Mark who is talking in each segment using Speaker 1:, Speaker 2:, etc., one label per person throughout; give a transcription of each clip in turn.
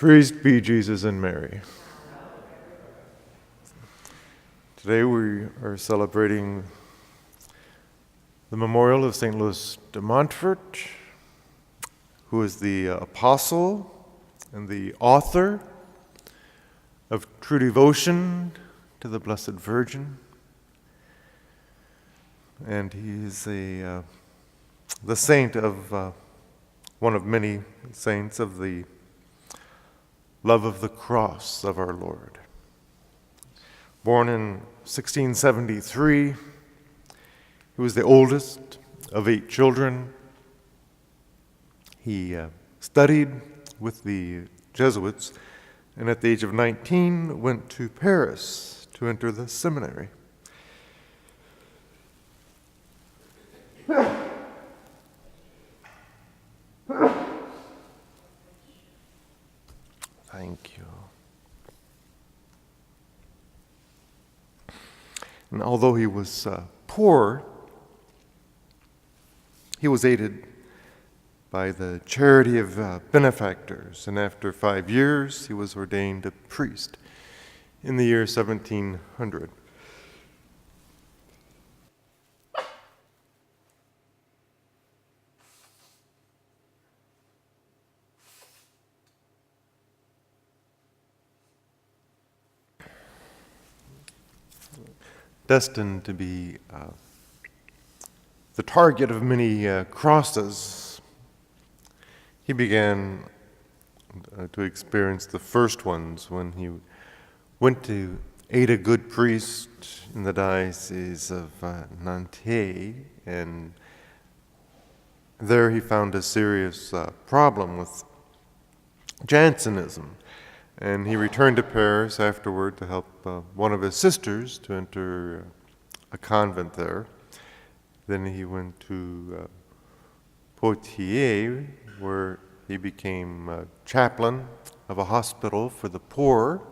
Speaker 1: Praised be Jesus and Mary. Today we are celebrating the memorial of St. Louis de Montfort, who is the apostle and the author of true devotion to the Blessed Virgin. And he is the saint of one of many saints of the love of the cross of our Lord. Born in 1673, he was the oldest of 8 children. He studied with the Jesuits, and at the age of 19 went to Paris to enter the seminary. Thank you. And although he was poor, he was aided by the charity of benefactors, and after 5 years he was ordained a priest in the year 1700. Destined to be the target of many crosses, he began to experience the first ones when he went to aid a good priest in the diocese of Nantes, and there he found a serious problem with Jansenism. And he returned to Paris afterward to help one of his sisters to enter a convent there. Then he went to Poitiers, where he became chaplain of a hospital for the poor.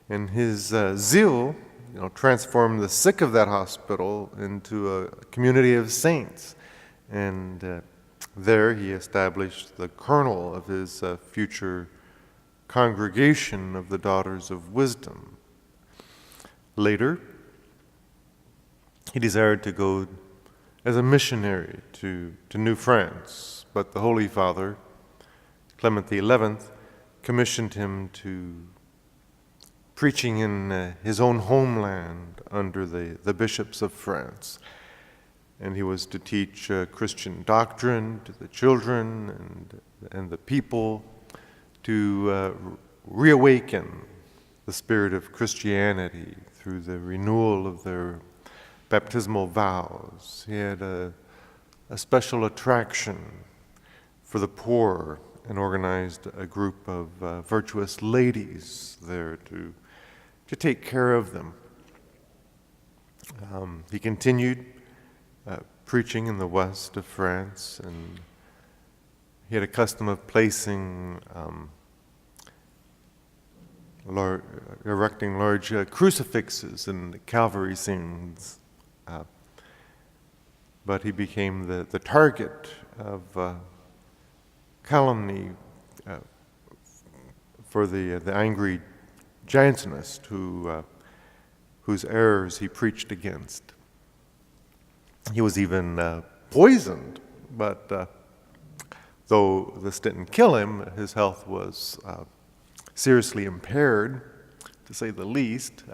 Speaker 1: And his zeal, transformed the sick of that hospital into a community of saints. And there he established the kernel of his future congregation of the Daughters of Wisdom. Later, he desired to go as a missionary to New France, but the Holy Father, Clement XI, commissioned him to preaching in his own homeland under the bishops of France. And he was to teach Christian doctrine to the children and the people, to reawaken the spirit of Christianity through the renewal of their baptismal vows. He had a special attraction for the poor and organized a group of virtuous ladies there to take care of them. He continued preaching in the west of France, and he had a custom of placing, erecting large crucifixes in the Calvary scenes. But he became the target of calumny for the angry Jansenist whose errors he preached against. He was even poisoned, but though this didn't kill him, his health was seriously impaired, to say the least.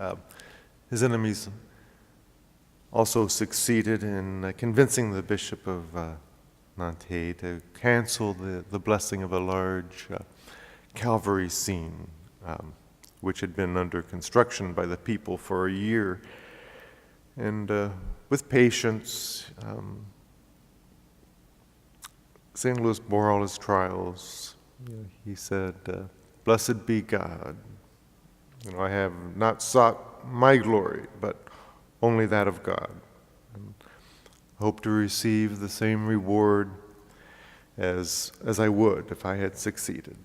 Speaker 1: His enemies also succeeded in convincing the Bishop of Nantes to cancel the blessing of a large Calvary scene, which had been under construction by the people for a year. And with patience, St. Louis bore all his trials. He said, "Blessed be God. I have not sought my glory, but only that of God. And hope to receive the same reward as I would if I had succeeded."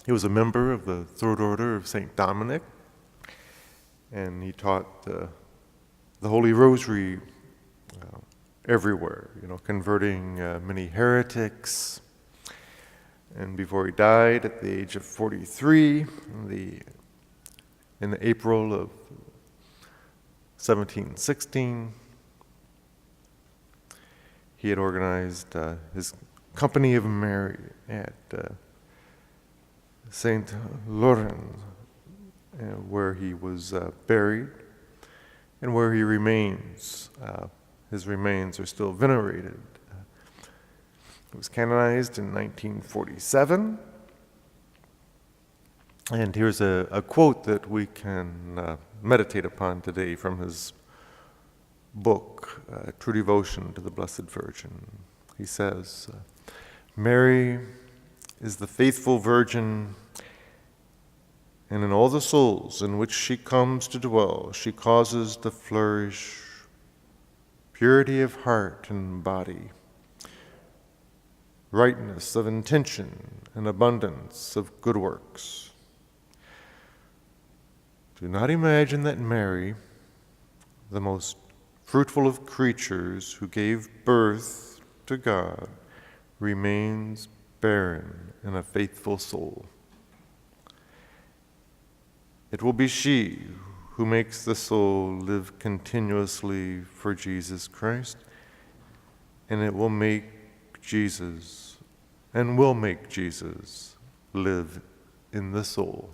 Speaker 1: He was a member of the Third Order of St. Dominic, and he taught the Holy Rosary everywhere, converting many heretics. And before he died at the age of 43, in April of 1716, he had organized his Company of Mary at Saint Laurent, where he was buried and where he remains. His remains are still venerated. It was canonized in 1947. And here's a quote that we can meditate upon today from his book, True Devotion to the Blessed Virgin. He says, Mary is the faithful Virgin, and in all the souls in which she comes to dwell, she causes to flourish purity of heart and body, rightness of intention, and abundance of good works. Do not imagine that Mary, the most fruitful of creatures who gave birth to God, remains barren in a faithful soul. It will be she who makes the soul live continuously for Jesus Christ, and it will make Jesus, and will make Jesus, live in the soul.